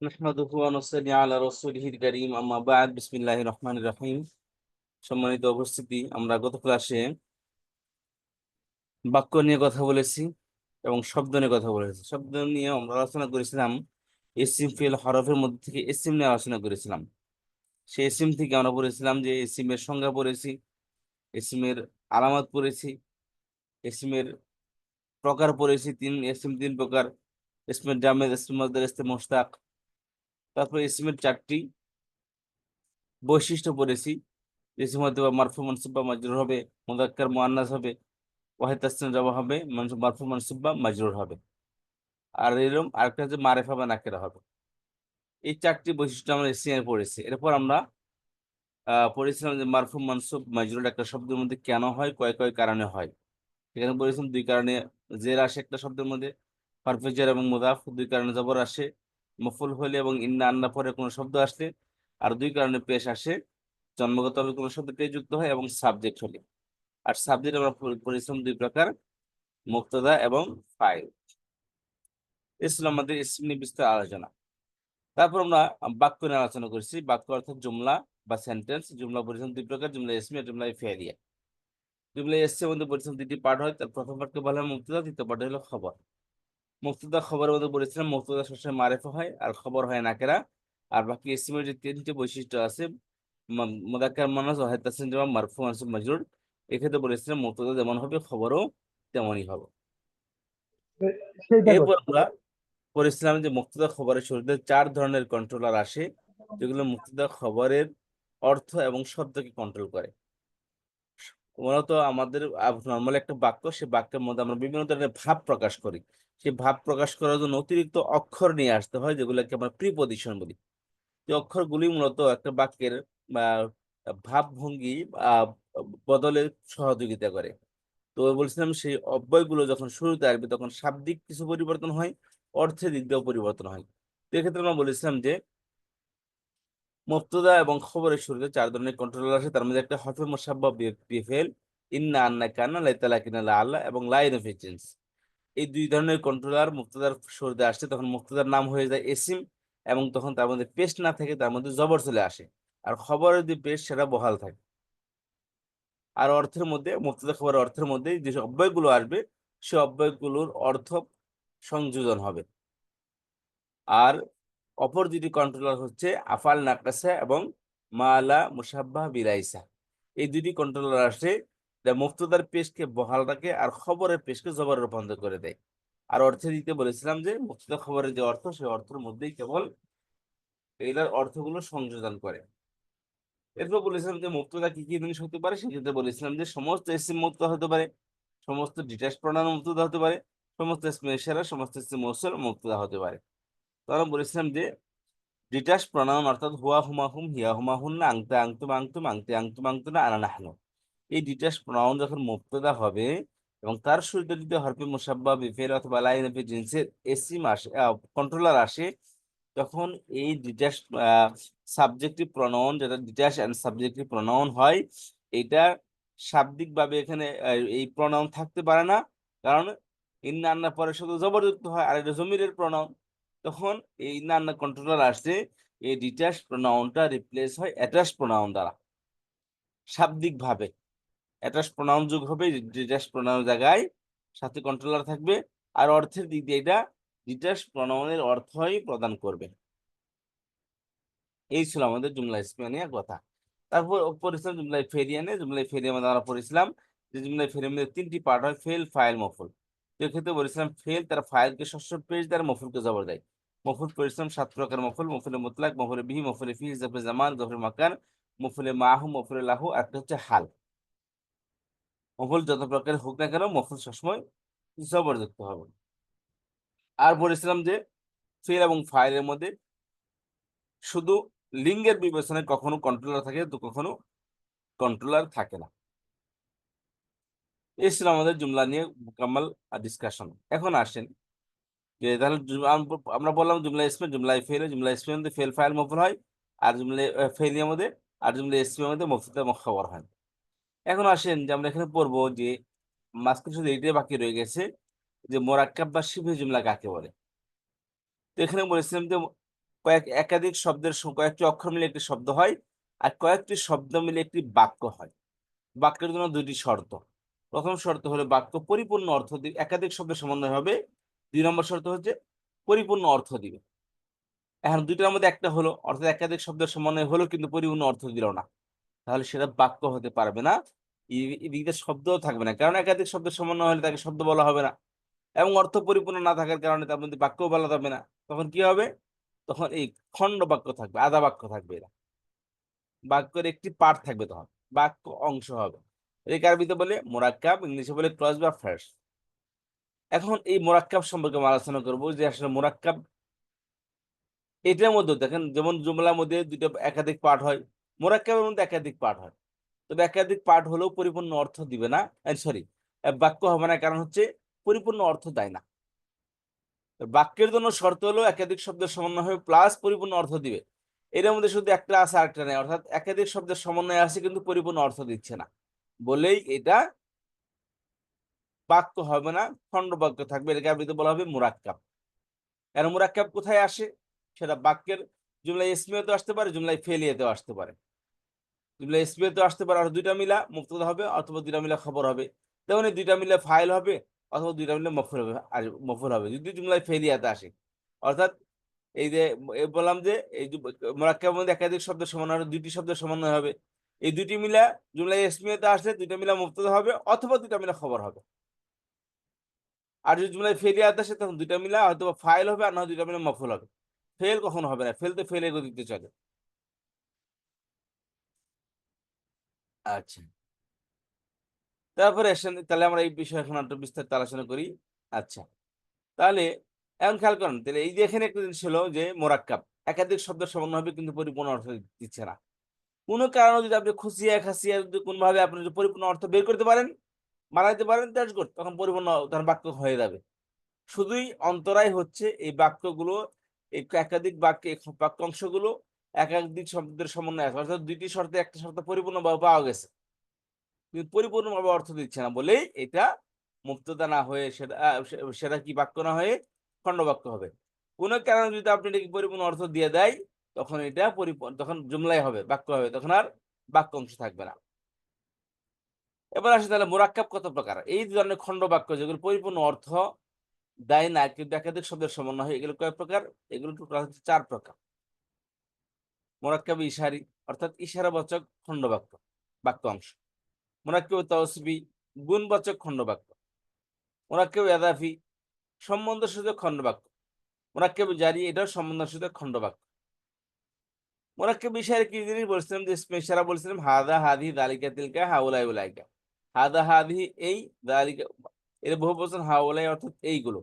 নাহমাদুহু ওয়া নুসাল্লি আলা রাসূলিহিল কারীম আম্মা বা'দ বিসমিল্লাহির রহমানির রহিম। সম্মানিত উপস্থিতি, আমরা গত ক্লাসে বাক্য নিয়ে কথা বলেছি এবং শব্দ নিয়ে কথা বলেছি। শব্দ নিয়ে আমরা আলোচনা করেছিলাম ইসিম ফিল হরফের মধ্যে থেকে ইসিম নিয়ে আলোচনা করেছিলাম। সেই ইসিম থেকে আমরা পড়েছিলাম যে ইসিমের সংজ্ঞা পড়েছি, ইসিমের আলামত পড়েছি, ইসিমের প্রকার পড়েছি। তিন প্রকার: ইসমে জামেদ, ইসমে মসদার, ইসমে মুশতাক। তারপর ইসিমের 4টি বৈশিষ্ট্য পড়েছি। ইসিম হয়তো বা মারফু মানসুব বা মাজরুর হবে, মুযাক্কার মুআন্নাস হবে, ওয়াহিদ তাসনিয়া জামা হবে, মারফু মানসুব বা মাজরুর হবে। আর এরকম আরেকটা হচ্ছে মারেফা বা নাকেরা হবে। এই 4টি বৈশিষ্ট্য আমরা ইসিমে পড়েছি। এরপর আমরা পড়েছিলাম যে মারফু মানসুব মাজরুর একটা শব্দের মধ্যে কেন হয়, কয় কয় কারণে হয়। এখানে বলেছিলাম 2 কারণে জের আসে একটা শব্দের মধ্যে, হরফে জের এবং মুদাফ। 2 কারণে জবর আসে, মফুল হলে এবং ইন্না আন্না পরে কোনো শব্দ আসলে। আর 2 কারণে পেশ আসে, জন্মগতভাবে কোনো শব্দ পেশ যুক্ত হয় এবং সাবজেক্ট হলে। আর সাবজেক্ট আমরা পড়েছিলাম 2 প্রকার: মুবতাদা এবং ফাইল। এই ছিল আমাদের ইসম নিয়ে বিস্তার আলোচনা। তারপর আমরা বাক্য নিয়ে আলোচনা করেছি। বাক্য অর্থাৎ জুমলা বা সেন্টেন্স। জুমলা পড়েছিলাম 2 প্রকার: জুমলা ইসমিয়া, জুমলা ফেলিয়া। জুমলা ইসমের মধ্যে পড়েছিলাম 2টি পার্ট হয়। তার প্রথম পার্টকে বলা হয় মুবতাদা, দ্বিতীয় পার্ট হলো খবর। মুবতাদা খবরের মধ্যে বলেছিলাম মুবতাদা সবসময় মারিফা হয় আর খবর হয় নাকেরা। আর বাকি ইসমের যে 3টি বৈশিষ্ট্য আছে, মুযাক্কার মুআন্নাস, ওয়াহিদ তাসনিয়া জামা, মারফু মানসুব মাজরুর, এক্ষেত্রে বলেছিলাম মুবতাদা যেমন হবে খবরও তেমনই হবে। সেইটা এরপর কথা। আমরা পড়েছিলাম যে মুবতাদা খবরের শুরুতে 4 ধরনের কন্ট্রোলার আসে, যেগুলো মুবতাদা খবরের অর্থ এবং শব্দকে কন্ট্রোল করে। মূলত আমাদের নর্মাল একটা বাক্য, সে বাক্যের মধ্যে আমরা বিভিন্ন ধরনের ভাব প্রকাশ করি। সেই ভাব প্রকাশ করার জন্য অতিরিক্ত অক্ষর নিয়ে আসতে হয়, যেগুলোকে আমরা প্রিপজিশন বলি। এই অক্ষরগুলি মূলত একটা বাক্যের বা ভাবভঙ্গি বদলে সহযোগিতা করে। তো বলছিলাম সেই অব্যয়গুলো যখন শুরুতে আসবে তখন শাব্দিক কিছু পরিবর্তন হয়, অর্থের দিক দিয়েও পরিবর্তন হয়। তো এক্ষেত্রে আমরা বলেছিলাম যে মুবতাদা এবং খবরের শুরুতে 4 ধরনের কন্ট্রোলার আসে। তার মধ্যে একটা হরফে মুসাব্বাহ বিফেল, ইন্না, আন্না, কান্না, লাইতা, লাকিনা, লাআল্লা এবং লাইন অফ চেঞ্জ। এই 2 ধরনের কন্ট্রোলার মুবতাদার শুরুতে আসছে, তখন মুবতাদার নাম হয়ে যায় ইসিম এবং তখন তার মধ্যে পেশ না থেকে তার মধ্যে জবর চলে আসে। আর খবরের যে পেশ সেটা বহাল থাকে। আর অর্থের মধ্যে মুবতাদা খবরের অর্থের মধ্যে যে অব্যয়গুলো আসবে সে অব্যয়গুলোর অর্থ সংযোজন হবে। আর অপর দুটি কন্ট্রোলার হচ্ছে আফআল নাকাসা এবং মালা মুসাব্বাহ বিলাইসা। এই 2টি কন্ট্রোলার আসে যা মুবতাদার পেশকে বহাল রাখে আর খবরের পেশকে জবরে রূপান্তর করে দেয়। আর অর্থে দিতে বলেছিলাম যে মুবতাদা খবরের যে অর্থ সেই অর্থের মধ্যেই কেবল এটার অর্থগুলো সংযোজন করে। এরপর বলেছিলাম যে মুবতাদা কি কি জিনিস হতে পারে। সেক্ষেত্রে বলেছিলাম যে সমস্ত ইসিম মুবতাদা হতে পারে, সমস্ত ডিটাচ প্রোনাউন মুবতাদা হতে পারে, সমস্ত ইসমে ইশারা, সমস্ত ইসমে মৌসুল মুবতাদা হতে পারে। তো আমরা বলেছিলাম যে ডিটাচ প্রনাউন অর্থাৎ হুয়া হুমা হুম, হিয়া হুমা হুন্না, আংতা আংতুম আংতুম, আংতে আংতুম আংতুনা, আনা নাহনু। এই ডিটাচ প্রনাউন যখন মুবতাদা হবে এবং তার শুরুতে যদি হরফে মুসাব্বাহ বিফেল অথবা লাইন অফ জিনসের এসিম আসে, কন্ট্রোলার আসে, তখন এই ডিটাচ সাবজেক্টিভ প্রনাউন, যেটা ডিটাচ এন্ড সাবজেক্টিভ প্রনাউন হয়, এটা শাব্দিকভাবে এখানে এই প্রনাউন থাকতে পারে না। কারণ ইন্না আন্না পরে শুধু জবরযুক্ত হয় আর এটা জমিরের প্রনাউন। তখন এই ইন্না আন্না কন্ট্রোলার আসছে, এই ডিটাচ প্রনাউনটা রিপ্লেস হয় অ্যাটাচ প্রনাউন দ্বারা। শাব্দিকভাবে অ্যাটাচ প্রনাউন যোগ হবে ডিটাচ প্রনাউন জায়গায়, সাথে কন্ট্রোলার থাকবে। আর অর্থের দিক দিয়ে এটা ডিটাচ প্রনাউনের অর্থই প্রদান করবে। এই ছিল আমাদের জুমলা ইসমিয়া নিয়ে কথা। তারপর পড়েছিলাম জুমলাই ফেরিয়া নিয়ে। জুমলাই ফেরিয়ার মধ্যে আমরা পড়েছিলাম যে জুমলাই ফেরিয়ার মধ্যে 3টি পার্ট হয়: ফেল, ফাইল, মফুল। তো এক্ষেত্রে বলেছিলাম ফেল তার ফাইলকে ষষ্ঠ পেশ দেয়, মফুলকে জবর দেয়। মফুল পড়েছিলাম 7 প্রকার মফুল: মফুলে মুতলাক, মফুলে বিহি, মফুলে ফিহি, জফরে জামান, জফরে মাকান, মফুলে মাহু, মফুলে লাহু, আর একটা হচ্ছে হাল। মফুল যত প্রকার হোক না কেন মফুল সবসময় জবরযুক্ত হবে। আর বলেছিলাম যে ফেল এবং ফাইলের মধ্যে শুধু লিঙ্গের বিবেচনায় কখনো কন্ট্রোলার থাকে তো কখনো কন্ট্রোলার থাকে না। এই ছিল আমাদের জুমলা নিয়ে মোকাম্মল ডিসকাশন। এখন আসেন যে তাহলে আমরা বললাম জুমলা ইসমে, জুমলা ফেলে, জুমলা ইসমের মধ্যে ফেল, ফাইল, মফুল হয়। আর জুমলা ফেলিয়ার মধ্যে আর জুমলা ইসমের মধ্যে মুবতাদা এবং খবর হয়। এখন আসেন যে আমরা এখানে পড়বো যে মাঝখানে শুধু এইটাই বাকি রয়ে গেছে যে মোরাক্কাব বা শিবহে জুমলা কাকে বলে। তো এখানে বলেছিলাম যে একাধিক শব্দের কয়েকটি অক্ষর মিলে একটি শব্দ হয়, আর কয়েকটি শব্দ মিলে একটি বাক্য হয়। বাক্যের জন্য দুইটি শর্ত। প্রথম শর্ত হলো বাক্য পরিপূর্ণ অর্থ দিবে, একাধিক শব্দের সমন্বয় হবে। ২ নম্বর শর্ত হচ্ছে পরিপূর্ণ অর্থ দিবে। এখন দুইটার মধ্যে একটা হলো, অর্থাৎ একাধিক শব্দের সমন্বয় হলো কিন্তু পরিপূর্ণ অর্থ দিল না, তাহলে সেটা বাক্য হতে পারবে না। এদিকে শব্দও থাকবে না, কারণ একাধিক শব্দের সমন্বয় হলে তাকে শব্দ বলা হবে না, এবং অর্থ পরিপূর্ণ না থাকার কারণে তার মধ্যে বাক্যও বলা যাবে না। তখন কি হবে? তখন এই খণ্ড বাক্য থাকবে, আধা বাক্য থাকবে। এরা বাক্যের একটি পার্ট থাকবে, তখন বাক্য অংশ হবে। এটাকে আরবিতে বলে মোরাক্কাব, ইংলিশে বলে ক্লজ বা ফ্রেজ। এখন এই মোরাক্কাব সম্পর্কে আমরা আলোচনা করবো যে আসলে মোরাক্কাব এটার মধ্যে দেখেন, যেমন জুমলার মধ্যে দুটো একাধিক পার্ট হয়, মোরাক্কাবের মধ্যে একাধিক পার্ট হয়। তবে একাধিক পার্ট হলেও পরিপূর্ণ অর্থ দিবে না, সরি, বাক্য হবে না, কারণ হচ্ছে পরিপূর্ণ অর্থ দেয় না। বাক্যের জন্য শর্ত হলো একাধিক শব্দের সমন্বয় হবে প্লাস পরিপূর্ণ অর্থ দিবে। এর মধ্যে শুধু একটা আছে আরেকটা নেই, অর্থাৎ একাধিক শব্দের সমন্বয় আছে কিন্তু পরিপূর্ণ অর্থ দিচ্ছে না, বলেই এটা বাক্য হবে না, খণ্ড বাক্য থাকবে। এটাকে আরবিতে বলা হবে মুরাক্কাব। এর মুরাক্কাব কোথায় আসে? সেটা বাক্যের জুমলা ইসমিয়াতেও আসতে পারে, জুমলা ফেলিয়াতেও আসতে পারে। জুমলা ইসমিয়াতেও আসতে পারে, আর দুইটা মিলা মুবতাদা হবে অথবা দুইটা মিলা খবর হবে। তেমন দুইটা মিলে ফাইল হবে অথবা দুইটা মিলে মফুল হবে, আর মফুল হবে যদি জুমলায় ফেলিয়াতে আসে। অর্থাৎ এই যে বললাম যে এই যে মুরাক্কাবের মধ্যে একাধিক শব্দের সমন্বয় হবে, দুইটি শব্দের সমন্বয় হবে। এই দুইটি মিলা জুমলা ইসমিয়াতে আসলে দুইটা মিলা মুবতাদা হবে অথবা দুইটা মিলা খবর হবে। আর যদি জুমলায় ফেলিয়াতে আসে তখন দুইটা মিলা হয়তো ফাইল হবে আর না দুইটা মিলা মফুল হবে। ফেল কখনো হবে না, ফেল তো ফেলের গতিতে চলে। আচ্ছা, তারপরে আসেন, তাহলে আমরা এই বিষয়ে এখন একটু বিস্তারিত আলোচনা করি। আচ্ছা, তাহলে এখন খেয়াল করেন, তাহলে এই যে এখানে একটা জিনিস হলো যে মোরাক্কাব একাধিক শব্দের সমন্বয় হবে কিন্তু পরিপূর্ণ অর্থ দিচ্ছে না। কোনো কারণে যদি আপনি খুশিয়া খাসিয়া যদি কোনোভাবে আপনি যদি পরিপূর্ণ অর্থ বের করতে পারেন, বানাইতে পারেন, দ্যাটস গুড, তখন পরিপূর্ণ তখন বাক্য হয়ে যাবে। শুধুই অন্তরায় হচ্ছে এই বাক্যগুলো, এই একাধিক বাক্যে বাক্য অংশগুলো একাধিক শব্দের সমন্বয় আছে, অর্থাৎ দুইটি শর্তে একটা শর্ত পরিপূর্ণভাবে পাওয়া গেছে কিন্তু পরিপূর্ণভাবে অর্থ দিচ্ছে না, বলেই এটা মুক্তদা না হয়ে সেটা সেটা কি বাক্য না হয়ে খণ্ডবাক্য হবে। কোন কারণে যদি আপনি এটাকে পরিপূর্ণ অর্থ দিয়ে দেয়, তখন এটা তখন জুমলাই হবে, বাক্য হবে, তখন আর বাক্য অংশ থাকবে না। এবার আসে তাহলে মোরাক্কাব কত প্রকার? এই ধরনের খণ্ড বাক্য যেগুলো পরিপূর্ণ অর্থ দেয় না কিন্তু একাধিক শব্দের সমন্বয় হয়, এগুলো কয় প্রকার? এগুলো টোটাল হচ্ছে ৪ প্রকার। মোরাক্কাব ইশারি, অর্থাৎ ইশারাবাচক খণ্ডবাক্য, বাক্য অংশ। মোরাক্কাব তাওসিফি, গুণবাচক খণ্ডবাক্য। মোরাক্কাব ইদাফি, সম্বন্ধসূচক খণ্ডবাক্য। মোরাক্কাব জারি, এটাও সম্বন্ধসূচক খণ্ডবাক্য। মোরাক্কাব ইশারা কি জিনিস বলছিলাম? যে ইসমে ইশারা বলছিলাম, হাদা হাদি দালিকা তিলকা হাউলাই উলাইকা। হাদা হাদি এই, দালিকা এর বহুবচন হাউলাই অর্থাৎ এইগুলো,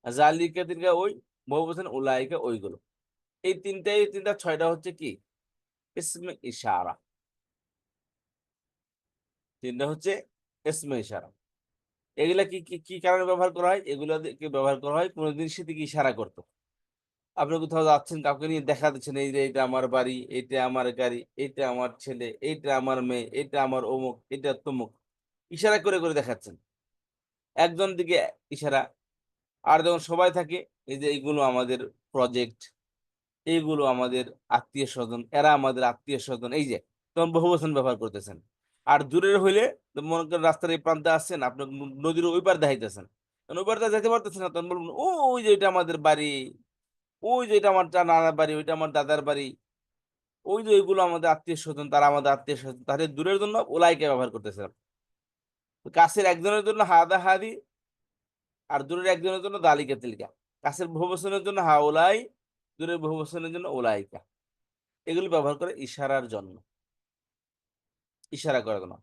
আর জালিকা তিলকা ওই, বহুবচন উলাইকা ওইগুলো। এই তিনটা ৬টা হচ্ছে কি ইসমে ইশারা। তিনটা হচ্ছে ইসমে ইশারা। এগুলা কি কি কি কারণে ব্যবহার করা হয়? এগুলো ব্যবহার করা হয় কোন জিনিসের দিকে ইশারা করতে। আপনি কোথাও যাচ্ছেন, কাউকে নিয়ে দেখা দিচ্ছেন, এই যে এটা আমার বাড়ি, এটা আমার গাড়ি, এটা আমার ছেলে, এটা আমার মেয়ে, এটা আমার অমুক, এটা তমুক, ইশারা করে করে দেখাচ্ছেন। একজন দিকে ইশারা, আর যখন সবাই থাকে, এই যে এইগুলো আমাদের প্রজেক্ট, এইগুলো আমাদের আত্মীয় স্বজন, এরা আমাদের আত্মীয় স্বজন, এই যে তখন বহুবচন ব্যবহার করতেছেন। আর দূরের হইলে মনে করেন রাস্তার এই প্রান্তে আসছেন, আপনি নদীর ওই পার দেখাইতেছেন, ওই পারটা যেতে পারতেছেন না, তখন বলবেন ওই যে এটা আমাদের বাড়ি, ওই যে এটা আমার নানার বাড়ি, ওইটা আমার দাদার বাড়ি, ওই যে ওইগুলো আমাদের আত্মীয় স্বজন, তারা আমাদের আত্মীয় স্বজন। তাহলে দূরের জন্য ওলাইকে ব্যবহার করতেছিলাম, কাছের একজনের জন্য হাদা হাদি, আর দূরের একজনের জন্য দালিকা তিলকা। কাছের বহুবচনের জন্য হাউলাই, দূরের বহুবচনের জন্য ওলাইকা। এগুলি ব্যবহার করে ইশারার জন্য, ইশারা করার জন্য।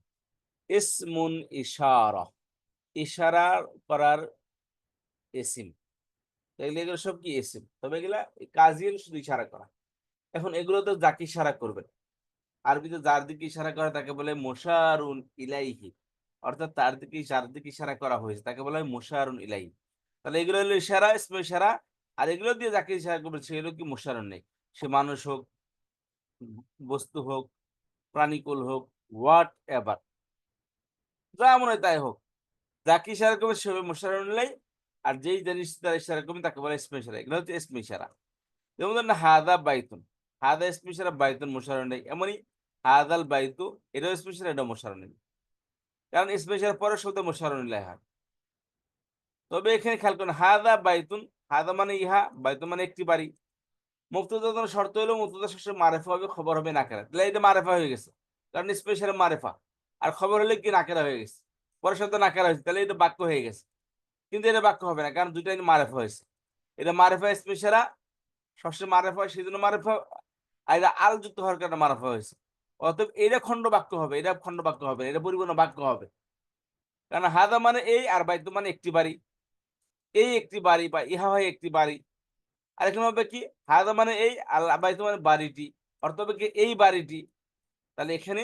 ইসমুন ইশারা, ইশারা করার এসিম। তাইলে এগুলো সব কি এসিম, তবে এগুলা কাজই হলো শুধু ইশারা করা। এখন এগুলো তো যাকে ইশারা করবেন, আরবিতে যার দিকে ইশারা করা তাকে বলে মুশারুন ইলাইহি, অর্থাৎ তার দিকে যার দিকে ইশারা করা হয়েছে তাকে বলা হয় মুশারুন ইলাইহি। তাহলে এগুলো হলো ইশারা, ইসমে ইশারা। আর এগুলো দিয়ে যাকে ইশারা করবে সেগুলো কি মুশারুন নেই, সে মানুষ হোক, বস্তু হোক, প্রাণীকুল হোক, হোয়াট এভার, যা মনে হয় তাই হোক, যাকে ইশারা করবে সে হবে মুশারুন ইলাইহি। আর যেই জিনিস তার ইশারা করবে তাকে বলে ইসমে ইশারা। এগুলো হচ্ছে ইসমে ইশারা। যেমন ধরেন হাদা বাইতুন, হাদা স্পেশাল বাইতুন মুশাররফ নেই, এমনই হাদাল বাইতু এটাও স্পেশাল, এটা মুশাররফ নেই, কারণ স্পেশাল পরের শব্দ মুশাররফ নেই হয়। তবে এখানে খেয়াল করেন হাদা বাইতুন, হাদা মানে ইহা, বাইতুন মানে একটি বাড়ি। মুবতাদা জন্য শর্ত হলো মুবতাদা শেষে মারেফা হবে, খবর হবে নাকেরা, তাহলে এটা মারেফা হয়ে গেছে, কারণ স্পেশাল মারেফা। আর খবর হলে কি নাকেরা হয়ে গেছে, পরের শব্দ নাকেরা হয়েছে, তাহলে এটা বাক্য হয়ে গেছে। কিন্তু এটা বাক্য হবে না, কারণ দুইটাই মারেফা হয়েছে। এটা মারেফা স্পেশালা সবসময় মারেফা হয়, সেই জন্য মারেফা। আর এটা আল যুক্ত হওয়ার কারণে মারেফা হয়েছে। অতএব এটা খণ্ড বাক্য হবে, এটা খণ্ড বাক্য হবে, এটা পরিপূর্ণ বাক্য হবে। কারণ হাদা মানে এই, আর বাইতু মানে একটি বাড়ি। এই একটি বাড়ি বা ইহা হয় একটি বাড়ি। আর এখানে হবে কি হাদা মানে এই, আর বাইতু মানে বাড়িটি, অর্থ হবে কি এই বাড়িটি। তাহলে এখানে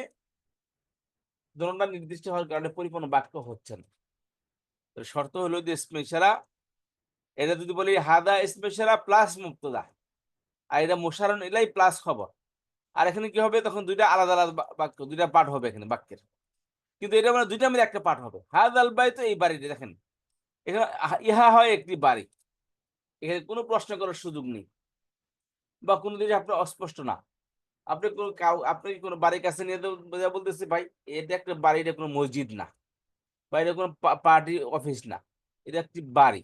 দোনোটা নির্দিষ্ট হওয়ার কারণে পরিপূর্ণ বাক্য হচ্ছে না। তো শর্ত হলো যে স্পেশালা, এটা যদি বলি হাদা স্পেশালা প্লাস মুবতাদা, আর এটা মুশাররফ এলাই প্লাস খবর। আর এখানে কি হবে, তখন দুইটা আলাদা আলাদা বাক্য, দুইটা পাঠ হবে এখানে বাক্যের। কিন্তু এটা মানে দুইটা মিলে একটা পাঠ হবে। হাদাল বাইতু এই বাড়িটি, দেখেন এখানে ইহা হয় একটি বাড়ি, এখানে কোনো প্রশ্ন করার সুযোগ নেই, বা কোনো জিনিস আপনার অস্পষ্ট না। আপনি কোনো আপনি কোনো বাড়ির কাছে নিয়ে বলতেছে ভাই এটা একটা বাড়ি, এটা কোনো মসজিদ না, বা এটা কোনো পার্টি অফিস না, এটা একটি বাড়ি।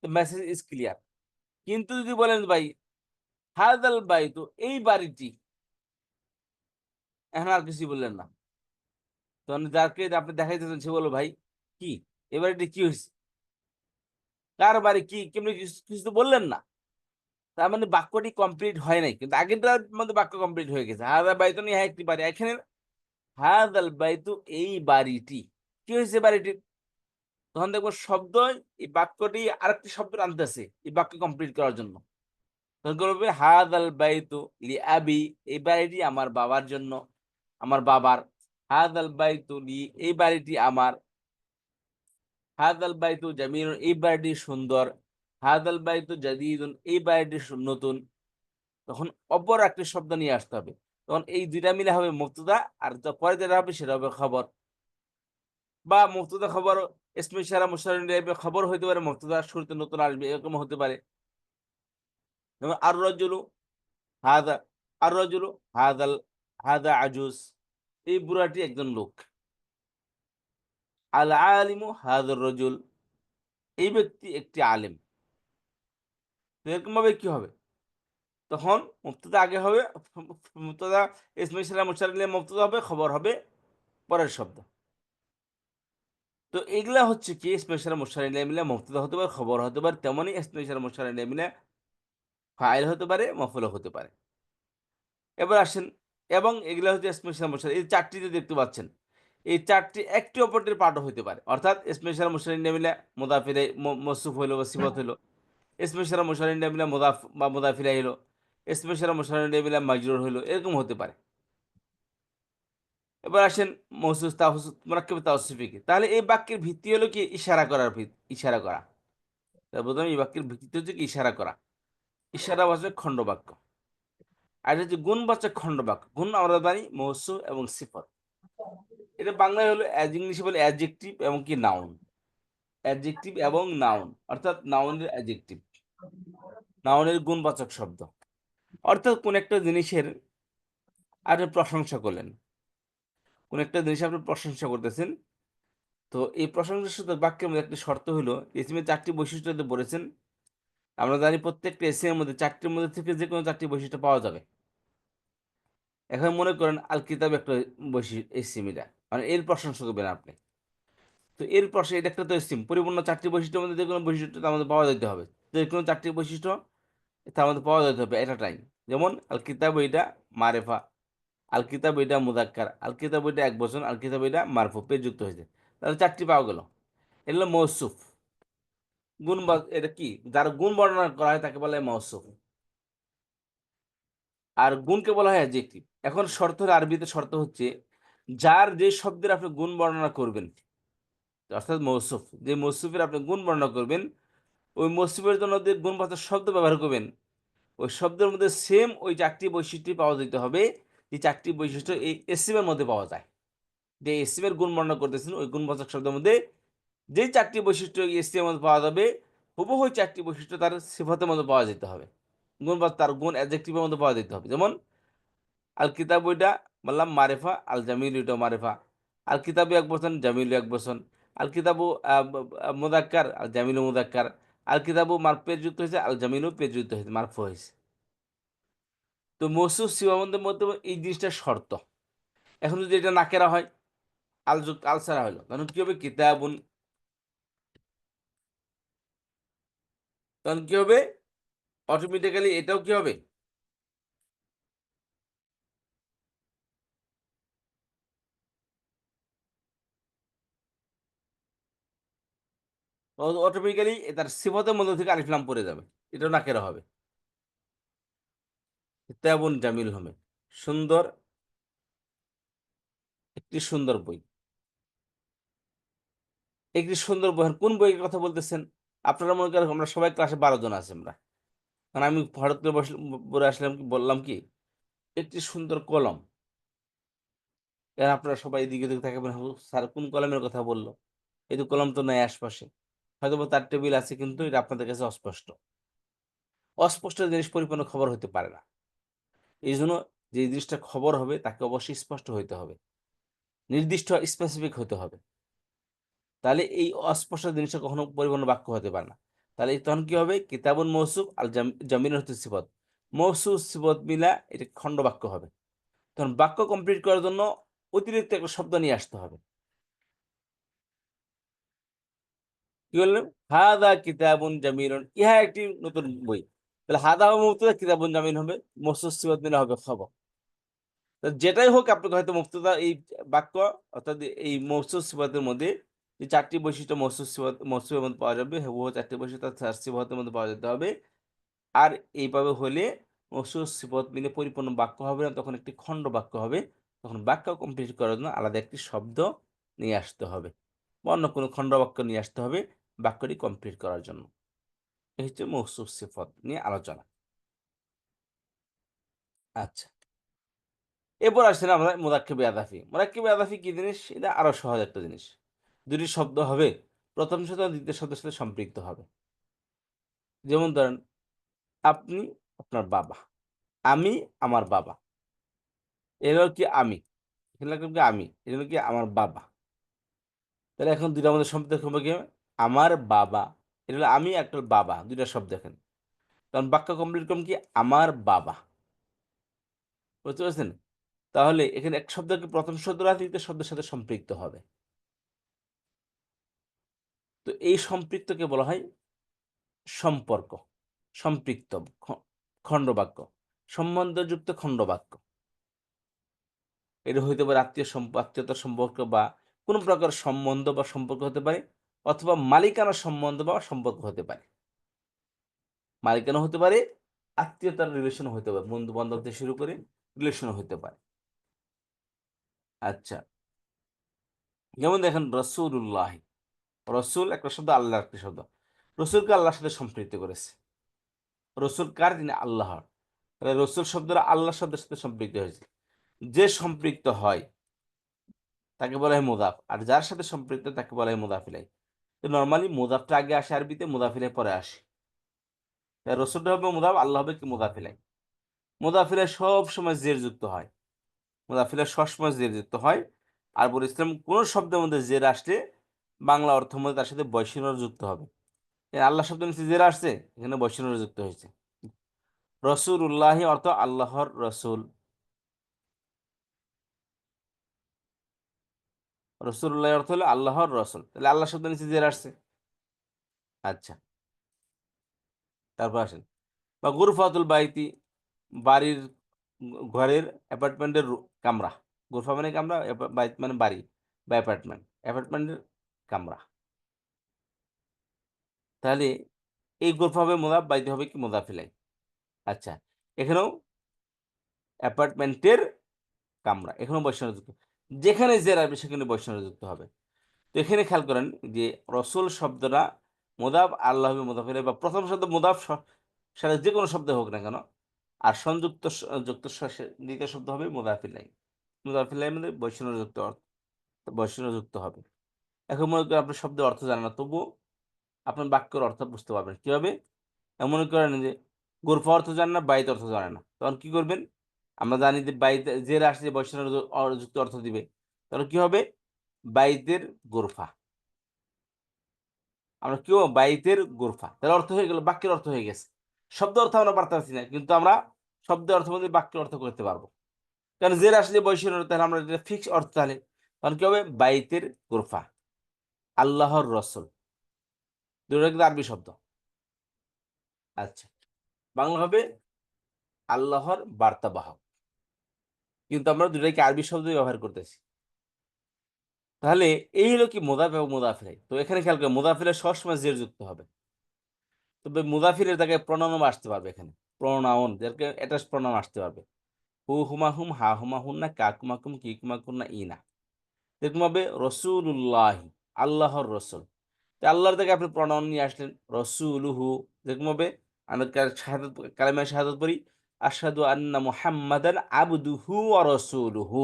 তো মেসেজ ইজ ক্লিয়ার। কিন্তু যদি বলেন ভাই হাদাল বাইতু এই বাড়িটি, এখন আর কিছুই বললেন না, তখন যাকে আপনি দেখাইতেছেন সে বললো ভাই কি এ বাড়িটি কি হয়েছে, কার বাড়ি, কি কেমনি, কিছু কিছু তো বললেন না। তার মানে বাক্যটি কমপ্লিট হয় নাই, কিন্তু আগেরটার মধ্যে বাক্য কমপ্লিট হয়ে গেছে। হাদা বাইতু নিয়ে একটি বাড়ি, এখানে হাদাল বাইতু এই বাড়িটি, কি হয়েছে বাড়িটির, তখন দেখবো শব্দ, এই বাক্যটি আরেকটি শব্দ আনতেছে এই বাক্য কমপ্লিট করার জন্য। তখন বলবে হাদাল বাইতু লি আবি, এই বাড়িটি আমার বাবার জন্য, আমার বাবার। হাদাল বাইতু লি এই বাড়িটি আমার। হাদাল বাইতু জামিলুন এই বাড়িটি সুন্দর। হাদাল বাইতু জাদিদুন এই বাড়িটি নতুন। তখন অপর একটি শব্দ নিয়ে আসতে হবে, তখন এই দুইটা মিলে হবে মুবতাদা, আর পরে যেটা হবে সেটা হবে খবর। বা মুবতাদা খবর ইসমে ইশারা মুশাররফ খবর হইতে পারে, মুবতাদা শুরুতে নতুন আসবে, এরকম হতে পারে। যেমন আর রাজুলু হাদা, আর রাজুলু হাদাল, হাদা আজুজ এই বুড়াটি একজন লোক। আল আলিমু হাদার রজুল এই ব্যক্তি একটি আলেম। এরকম ভাবে কি হবে, তখন মুবতাদা আগে হবে, মুবতাদা ইসমে ইশারা মুশাররফ মুবতাদা হবে, খবর হবে পরের শব্দ। তো এগুলা হচ্ছে কি স্পেশাল মুশার মিলে মুবতাদা হতে পারে, খবর হতে পারে, তেমনই স্পেশাল মুশার মিলে ফাইল হতে পারে, মফুল হতে পারে। এবার আসেন, এবং এগুলা হচ্ছে স্পেশাল মুশার, এই চারটি যে দেখতে পাচ্ছেন, এই চারটি একটি অপরটির পার্টও হতে পারে। অর্থাৎ স্পেশাল মুশার মিলে মুদাফিরে মসুফ হইলো বা সিফত হইলো, স্পেশাল মুশার মিলে মুদাফ বা মুদাফিরা হইলো, স্পেশাল মুশার মিলে মাজরুর হইলো, এরকম হতে পারে। এবার আসেন মৌসুস তাহসুস মুরাক্কাবে তাওসিফিকে, তাহলে এই বাক্যের ভিত্তি হলো কি ইশারা করার ইশারা করা। তার প্রথমে এই বাক্যের ভিত্তি হচ্ছে কি ইশারা করা। ইশারাবাচক খণ্ডবাক্য। আর এটা হচ্ছে গুণবাচক খণ্ডবাক্য। গুণ আমরা জানি মৌসুফ এবং সিফত। এটা বাংলায় হলো ইংলিশে বলে অ্যাডজেক্টিভ এবং কি নাউন। অ্যাডজেক্টিভ এবং নাউন, অর্থাৎ নাউনের অ্যাডজেক্টিভ, নাউনের গুণবাচক শব্দ। অর্থাৎ কোন একটা জিনিসের আপনি প্রশংসা করলেন, কোন একটা জিনিস আপনি প্রশংসা করতেছেন, তো এই প্রশংসাসূচক বাক্যের মধ্যে একটি শর্ত হলো ইসমের চারটি বৈশিষ্ট্য বলেছেন। আমরা জানি প্রত্যেকটা এসিমের মধ্যে চারটির মধ্যে থেকে যে কোনো চারটি বৈশিষ্ট্য পাওয়া যাবে। এখন মনে করেন আল কিতাব একটা বৈশিষ্ট্য এসিম, এটা মানে এর প্রশংসা করবেন আপনি। তো এর প্রশ্ন এটা একটা তো এসিম, পরিপূর্ণ চারটি বৈশিষ্ট্যের মধ্যে যে কোনো বৈশিষ্ট্য তার মধ্যে পাওয়া যেতে হবে। যে কোনো চারটি বৈশিষ্ট্য তার মধ্যে পাওয়া যেতে হবে এটা টাইম। যেমন আল কিতাব এটা মারেফা, আল কিতাব এটা মুদাক্কার, আল কিতাব এটা এক বচন, আল কিতাব এটা মারফু পেজ যুক্ত হয়েছে, তাহলে চারটি পাওয়া গেল। এটা হলো মৌসুফ। গুণ বা এটা কি যার গুণ বর্ণনা করা হয় তাকে বলা হয় মৌসুফ, আর গুণকে বলা হয় অ্যাডজেক্টিভ। এখন শর্ত হলো, আরবিতে শর্ত হচ্ছে যার যে শব্দের আপনি গুণ বর্ণনা করবেন, অর্থাৎ মৌসুফ, যে মৌসুফের আপনি গুণ বর্ণনা করবেন, ওই মৌসুফের জন্য যে গুণবাচক শব্দ ব্যবহার করবেন, ওই শব্দের মধ্যে সেম ওই চারটি বৈশিষ্ট্য পাওয়া যেতে হবে, যে চারটি বৈশিষ্ট্য এই এসিমের মধ্যে পাওয়া যায়। যে এসিমের গুণ বর্ণনা করতেছেন ওই গুণবাচক শব্দের মধ্যে যে চারটি বৈশিষ্ট্য এসিমের মধ্যে পাওয়া যাবে, হুবহু ওই চারটি বৈশিষ্ট্য তার সিফাতের মধ্যে পাওয়া যেতে হবে। গুণ বা তার গুণ অ্যাডজেক্টিভের মধ্যে পাওয়া যেতে হবে। যেমন আল কিতাব ওইটা বললাম মারেফা, আল জামিল ওইটাও মারেফা। আল কিতাবু এক বচন, জামিলু এক বচন। আল কিতাবু মুদাক্কার, আল জামিলু মুদাক্কার। আল কিতাবু পেজযুক্ত হয়েছে, আল জামিলু পেজযুক্ত হয়েছে, মারফু হয়েছে। তো মৌসুফ সিফাবন্দের মধ্যে এই জিনিসটা শর্ত। এখন যদি এটা নাকেরা হয়, আল ছাড়া হলো, তখন কি হবে? কিতাবুন। তখন কি হবে? অটোমেটিক্যালি এটাও কি হবে? অটোমেটিক্যালি তার সিফতের মধ্যে থেকে আলিফ লাম পড়ে যাবে, এটাও নাকেরা হবে। কিতাবুন জামিল হবে, সুন্দর, একটি সুন্দর বই। একটি সুন্দর বই, কোন বইয়ের কথা বলতেছেন? আপনারা মনে করেন আমরা সবাই ক্লাসে 12 জন আছি আমরা। কারণ আমি হঠাৎ করে পড়ে আসলাম, কি বললাম কি একটি সুন্দর কলম। এর আপনারা সবাই এদিকে ওদিকে তাকাবেন, স্যার কোন কলমের কথা বললো? এই তো কলম তো নাই আশপাশে। হয়তো তার টেবিল আছে, কিন্তু এটা আপনাদের কাছে অস্পষ্ট। অস্পষ্ট জিনিস পরিপূর্ণ খবর হতে পারে না। এই জন্য যে জিনিসটা খবর হবে তাকে অবশ্যই স্পষ্ট হইতে হবে, নির্দিষ্ট স্পেসিফিক হতে হবে। তাহলে এই অস্পষ্ট জিনিসটা কখনো পরিপূর্ণ বাক্য হতে পারে না। তাহলে তখন কি হবে? কিতাবুন মৌসুফ আল জামিনের হচ্ছে সিফত। মৌসুফ সিফত মিলা এটা খণ্ড বাক্য হবে। তখন বাক্য কমপ্লিট করার জন্য অতিরিক্ত একটা শব্দ নিয়ে আসতে হবে। কি বললেন? হাদা কিতাবুন জামিলুন, ইহা একটি নতুন বই। তাহলে হাদা হবে মুবতাদা, কিতাবুন জামিল হবে, মৌসুফ সিফত মিলা হবে খবর। তো যেটাই হোক আপনাকে হয়তো মুবতাদা এই বাক্য, অর্থাৎ এই মৌসুফ সিফাতের মধ্যে যে ৪ টি বৈশিষ্ট্য মৌসুফের মধ্যে পাওয়া যাবে, হুবহু ৪ টি বৈশিষ্ট্য তার সিফাতের মধ্যে পাওয়া যেতে হবে। আর এইভাবে হলে মৌসুফ সিফত মিলে পরিপূর্ণ বাক্য হবে না, তখন একটি খণ্ড বাক্য হবে। তখন বাক্য কমপ্লিট করার জন্য আলাদা একটি শব্দ নিয়ে আসতে হবে, বা অন্য কোনো খণ্ড বাক্য নিয়ে আসতে হবে বাক্যটি কমপ্লিট করার জন্য। এই হচ্ছে মৌসুফ সিফত নিয়ে আলোচনা। আচ্ছা, এরপর আসছেন আমরা মুরাক্কেবে আদাফি। মুরাক্কেবে আদাফি কি জিনিস? এটা আরো সহজ একটা জিনিস। দুটি শব্দ হবে, প্রথম শব্দ দ্বিতীয় শব্দের সাথে সম্পৃক্ত হবে। যেমন ধরেন, আপনি আপনার বাবা, আমি আমার বাবা। এর হলো কি আমি, এখানে লাগবে কি আমি, এটা হলো কি আমার বাবা। তাহলে এখন দুইটার মধ্যে সম্পৃক্ত হবে কি? আমার বাবা, এটা হলো আমি, একটা হলো বাবা, দুইটা শব্দ এখানে। তখন বাক্য কমপ্লিট করুন কি? আমার বাবা। বুঝতে পারছেন? তাহলে এখানে এক শব্দ কি প্রথম শব্দটা দ্বিতীয় শব্দের সাথে সম্পৃক্ত হবে। তো এই সম্পৃক্তকে বলা হয় সম্পর্ক, সম্পৃক্ত, খণ্ডবাক্য, সম্বন্ধযুক্ত খণ্ডবাক্য। এটা হইতে পারে আত্মীয়তার সম্পর্ক, বা কোন প্রকার সম্বন্ধ বা সম্পর্ক হতে পারে, অথবা মালিকানার সম্বন্ধ বা সম্পর্ক হতে পারে। মালিকানা হতে পারে, আত্মীয়তার রিলেশন হতে পারে, বন্ধু বান্ধব থেকে শুরু করে রিলেশন হতে পারে। আচ্ছা, যেমন দেখেন রসুল্লাহ, রসুল একটা শব্দ, আল্লাহ একটা শব্দ। রসুলকে আল্লাহর সাথে সম্পৃক্ত করেছে। রসুল কার? তিনি আল্লাহর। তাহলে রসুল শব্দটা আল্লাহ শব্দের সাথে সম্পৃক্ত হয়েছে। যে সম্পৃক্ত হয় তাকে বলা হয় মুদাফ, আর যার সাথে সম্পৃক্ত তাকে বলা হয় মুদাফ ইলাইহি। তো নরমালি মুদাফটা আগে আসে আরবিতে, মুদাফ ইলাইহি পরে আসে। তাই রসুলটা হবে মুদাফ, আল্লাহ হবে কি? মুদাফ ইলাইহি। মুদাফ ইলাইহি সব সময় জের যুক্ত হয়, মুদাফ ইলাইহি সবসময় জের যুক্ত হয়। আর বলেছিলাম কোন শব্দের মধ্যে জের আসলে বাংলা অর্থ মধ্যে তার সাথে বৈষণ্য যুক্ত হবে। আল্লাহ শব্দ নিচে জের আসছে, এখানে বৈষণ্য যুক্ত হয়েছে। রসুল্লাহি অর্থ আল্লাহর রসুল। রসুল্লাহ অর্থ হলো আল্লাহর রসুল, তাহলে আল্লাহ শব্দ নিচে জের আসছে। আচ্ছা, তারপর আসেন বা গুরফাতুল বাইতি, বাড়ির, ঘরের, অ্যাপার্টমেন্টের কামরা। গুরফা মানে কামরা, বাইত মানে বাড়ি বা অ্যাপার্টমেন্ট, অ্যাপার্টমেন্টের কামরা। তাহলে এই গুরফা হবে মুদাফ, বাইতি হবে কি? মুদাফ ইলাইহি। আচ্ছা, এখানেও অ্যাপার্টমেন্টের কামরা, এখানেও বৈষম্য যুক্ত। যেখানে জের আসবে সেখানে বৈষম্য যুক্ত হবে। তো এখানে খেয়াল করেন যে রসুল শব্দটা মুদাফ, আল্লাহ হবে মুদাফ ইলাইহি, বা প্রথম শব্দ মুদাফ সাথে যে কোনো শব্দ হোক না কেন, আর সংযুক্ত যুক্ত দ্বিতীয় শব্দ হবে মুদাফ ইলাইহি। মুদাফ ইলাইহি মানে বৈষম্যযুক্ত অর্থ, বৈষম্যযুক্ত হবে। এখন মনে করেন আপনার শব্দের অর্থ জানেন না, তবুও আপনার বাক্যের অর্থ বুঝতে পারবেন কিভাবে? মনে করেন যে গোরফা অর্থ জানে না, বাইত অর্থ জানে না, তখন কি করবেন? আমরা জানি যে বাইতে জের আসলে বৈষয়িক যুক্ত অর্থ দিবে, তাহলে কি হবে? বাইতের গোরফা। আমরা কেউ বাইতের গোরফা, তাহলে অর্থ হয়ে গেল, বাক্যের অর্থ হয়ে গেছে। শব্দ অর্থ আমরা পারতে পারছি না, কিন্তু আমরা শব্দের অর্থ মধ্যে বাক্যের অর্থ করতে পারবো, কারণ জের আসলে বৈষয়িক, তাহলে আমরা এটা ফিক্স অর্থ, তাহলে তখন কি হবে? বাইতের গোরফা। আল্লাহর রসুল, দুটো কিন্তু আরবি শব্দ। আচ্ছা, বাংলা হবে আল্লাহর বার্তাবাহক, কিন্তু আমরা দুটাকে আরবি শব্দ ব্যবহার করতেছি। তাহলে এই হলো কি মুদাফ এবং মুদাফিলাই। তো এখানে খেয়াল করে মুদাফিলের সবসময় জের যুক্ত হবে, তবে মুদাফিলের জায়গায় প্রণাম আসতে পারবে, এখানে প্রনাউন যাকে অ্যাটাচ প্রণাম আসতে পারবে। হু হুমা হুম, হা হুমা হুন না, কা কুমা কুম, কি কুমা কুন না, ই না। এরকম হবে রসুল্লাহ, আল্লাহর রসুল। আল্লাহর থেকে আপনি প্রণাম নিয়ে আসলেন রসুলুহু, যেরকম হবে আমরা শাহাদাত, কালেমা শাহাদাত পড়ি, আশহাদু আন্না মুহাম্মাদান আবদুহু ওয়া রাসূলুহু।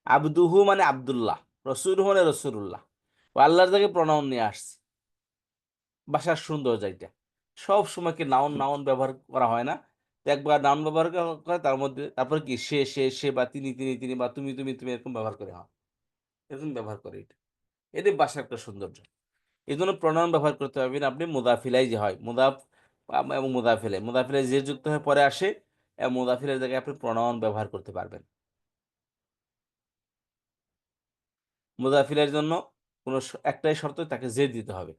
আবদুহু মানে আব্দুল্লাহ, রসুলুহু মানে রসুলুল্লাহ। ও আল্লাহর থেকে প্রণাম নিয়ে আসছে। ভাষার সৌন্দর্য এটা। সব সময় কি নাউন নাউন ব্যবহার করা হয় না? তো একবার নাউন ব্যবহার করে তার মধ্যে তারপরে কি সে বা তিনি বা তুমি এরকম ব্যবহার করে, হয় এরকম ব্যবহার করে এটা। এটাই ভাষার একটা সৌন্দর্য। এজন্য প্রনাউন ব্যবহার করতে পারবেন আপনি মুদাফিলাই যে হয়, মুদাফ এবং মুদাফিলাই। মুদাফিলাই যে যুক্ত হয়ে পরে আসে এবং মুদাফিলের জায়গায় আপনি প্রনাউন ব্যবহার করতে পারবেন। মুদাফিলের জন্য কোনো একটাই শর্ত, তাকে জের দিতে হবে।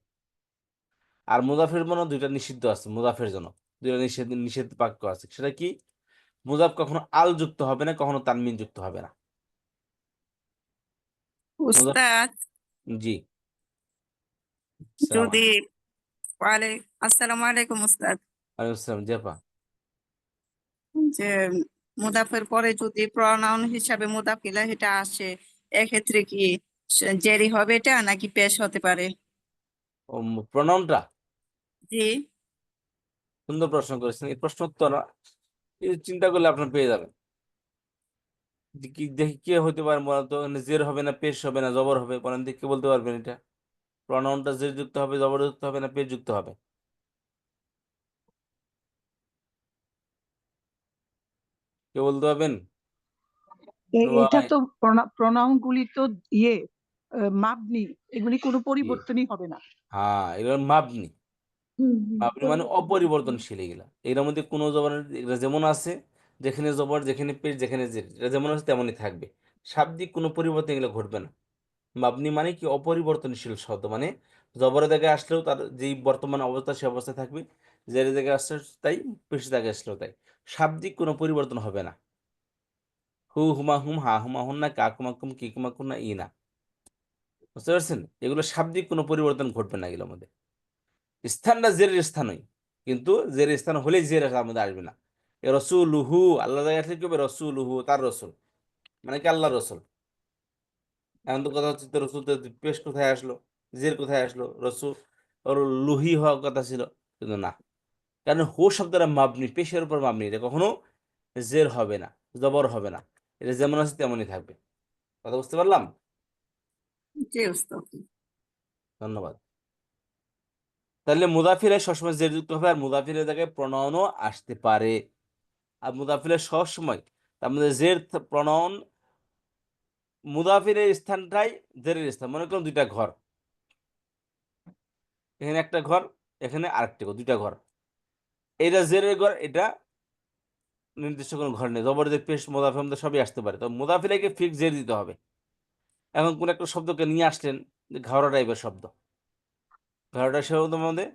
আর মুদাফের জন্য দুইটা নিষিদ্ধ আছে, মুদাফের জন্য দুইটা নিষেধ নিষেধ বাক্য আছে। সেটা কি? মুদাফ কখনো আল যুক্ত হবে না, কখনো তানমিন যুক্ত হবে না। মুদাফ, উস্তাদ, জি, সালাম যদি আসসালামু আলাইকুম উস্তাদ, আলাইকুম আসসালাম, জেপা। যে মুদাফের পরে যদি প্রনাউন হিসাবে মুদাফিলা এটা আসে, এক্ষেত্রে কি জেরি হবে এটা নাকি পেশ হতে পারে? ও প্রনাউনটা জি। সুন্দর প্রশ্ন করেছেন। এই প্রশ্ন উত্তর এই চিন্তা করলে আপনার পেয়ে যাবেন। কি দেখি কে হতে পারে বলতো, জের হবে না, পেশ হবে না, জবর হবে, বলেন দেখি কে বলতে পারবেন এটা? প্রনাউনটা জের যুক্ত হবে, জবর যুক্ত হবে, না পেশ যুক্ত হবে? কে বলতে পারবেন? এটা ভাই, তো প্রনাউন গুলি তো ইয়ে মাবনি, এগুলি কোনো পরিবর্তনই হবে না। হ্যাঁ, এগুলো মাবনি। মাবনি মানে পরিবর্তন হবে না। অপরিবর্তনশীল। এগুলা এর মধ্যে কোনো জবরের, এগুলা যেমন আছে, যেখানে জবর, যেখানে পেশ, যেখানে জের, এটা যেমন আছে তেমনই থাকবে। শাব্দিক কোনো পরিবর্তন এগুলো ঘটবে না। মাবনি মানে কি? অপরিবর্তনশীল শব্দ, মানে জবরের জায়গায় আসলেও তার যেই বর্তমান অবস্থা সে অবস্থা থাকবে, জের জায়গায় আসলে তাই, পেশের জায়গায় আসলেও তাই। শাব্দিক কোনো পরিবর্তন হবে না। হু হুমা হুম, হা হুমা হুন না, কা কুমা কুম, কি কুমা কুম না, ই না। বুঝতে পারছেন? এগুলো শাব্দিক কোনো পরিবর্তন ঘটবে না এগুলোর মধ্যে। স্থানটা জেরের স্থানই, কিন্তু জেরের স্থান হলেই জের তার মধ্যে আসবে না। এ রসুলুহু, আল্লাহ জায়গায় আসলে কি হবে? রসুলুহু, তার রসুল, মানে কি আল্লাহ রসুল। এখন তো কথা হচ্ছে, তো রসুল তো পেশ কোথায় আসলো, জের কোথায় আসলো? রসুল ওর লুহি হওয়ার কথা ছিল, কিন্তু না, কারণ হু শব্দটা মাবনি, পেশের উপর মাবনি, এটা কখনো জের হবে না, জবর হবে না। এটা যেমন আছে তেমনই থাকবে। কথা বুঝতে পারলাম? জি উস্তাদ। ধন্যবাদ। তাহলে মুদাফিরে সবসময় জের যুক্ত হবে, আর মুদাফিরের জায়গায় প্রণয়নও আসতে পারে। আর মুদাফিলের সবসময় তার মধ্যে জের প্রণয়ন, মুদাফিরের স্থানটাই জেরের স্থান। মনে করুন দুইটা ঘর, এখানে একটা ঘর, এখানে আরেকটা ঘর, দুইটা ঘর। এটা জেরের ঘর, এটা নির্দিষ্ট কোনো ঘর নেই। জবরদস্ত পেশ মুদাফির মধ্যে সবই আসতে পারে, তো মুদাফিলাকে ফিক্স জের দিতে হবে। এখন কোন একটা শব্দকে নিয়ে আসলেন, যে ঘাওড়া টাইপের শব্দ, ঘাওড়া শব্দের মধ্যে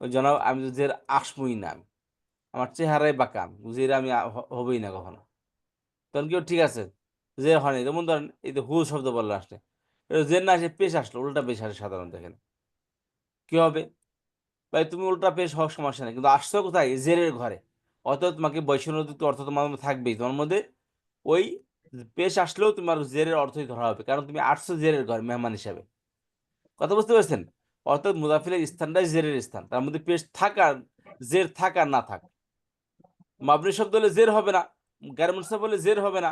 ওই জনাব আমি তো জের আসমই না, আমি আমার চেহারাই বাঁকা, আমি জের আমি হবই না কখনো। তখন কেউ ঠিক আছে, জের হয়নি। যেমন ধরেন এই যে হু শব্দ বললো আসলে, এটা জের না আসে পেশ আসলো, উল্টা পেশ আসে সাধারণত। এখানে কি হবে? ভাই তুমি উল্টা পেশ হওয়ার সমস্যা নেই, কিন্তু আসছো কোথায়? জেরের ঘরে। অর্থাৎ তোমাকে বৈষম্যযুক্ত অর্থ তোমার মধ্যে থাকবেই, তোমার মধ্যে ওই পেশ আসলেও তোমার জেরের অর্থই ধরা হবে, কারণ তুমি আসছো জেরের ঘর মেহমান হিসাবে। কথা বুঝতে পারছেন? অর্থাৎ মুদাফিলের স্থানটাই জেরের স্থান, তার মধ্যে পেশ থাকা, জের থাকা না থাক। মাবনি শব্দ হলে জের হবে না, গায়ের মুনসাব হলে জের হবে না,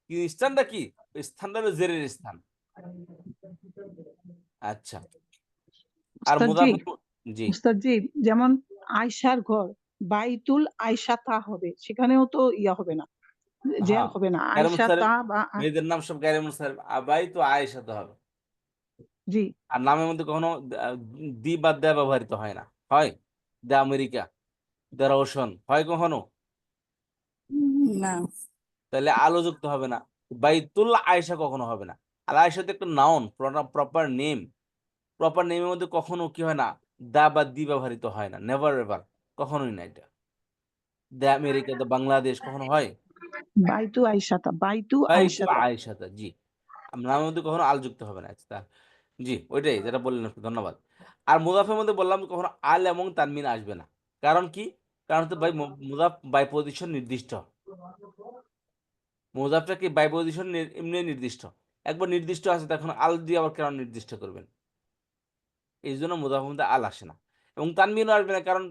কিন্তু স্থানটা কি? ওই স্থানটা হলো জেরের স্থান। আচ্ছা, আর উস্তাদ জি, মুদাফিল, জি উস্তাদ জি, যেমন আয়সার ঘর, বাইতুল আয়সা তা হবে, সেখানেও তো ইয়া হবে না, জের হ্যাঁ হবে না, গায়রে আয়সা মুনসারিফ, তা বা মেয়েদের নাম সব গায়রে মুনসারিফ, আবাই তো আয়েশা তো হবে। জি। আর নামের মধ্যে কখনো দি বাদ দেয়া ব্যবহৃত হয় না। হয় দ্য আমেরিকা, দ্য রোশন হয় কখনো? না। তাহলে আলো যুক্ত হবে না। বাইতুল আয়েশা কখনো হবে না। আর আয়েশা তো একটা নাউন, প্রপার নেম। প্রপার নেমের মধ্যে কখনো কি হয় না, দা বা দি ব্যবহৃত হয় না, নেভার এভার, কখনোই না। এটা দ্য আমেরিকা, দ্য বাংলাদেশ কখনো হয়? বাইতু আয়সাতা, বাইতু বাইতু আয়সাতা। আয়েশাতা, জি। নামের মধ্যে কখনো আল যুক্ত হবে না। আচ্ছা, জি, ওইটাই যেটা বললেন আপনি, ধন্যবাদ। আর মুদাফের মধ্যে বললাম কখনো আল এবং তানমিন আসবে না। কারণ কি? কারণ তো ভাই মুদাফ বাই পজিশন নির্দিষ্ট। মুদাফটা কি বাই পজিশন এমনি নির্দিষ্ট। একবার নির্দিষ্ট আছে, তখন আল দিয়ে আবার কেন নির্দিষ্ট করবেন? এই জন্য মুদাফের মধ্যে আল আসে না। এবং তানমিনও আসবে না, কারণ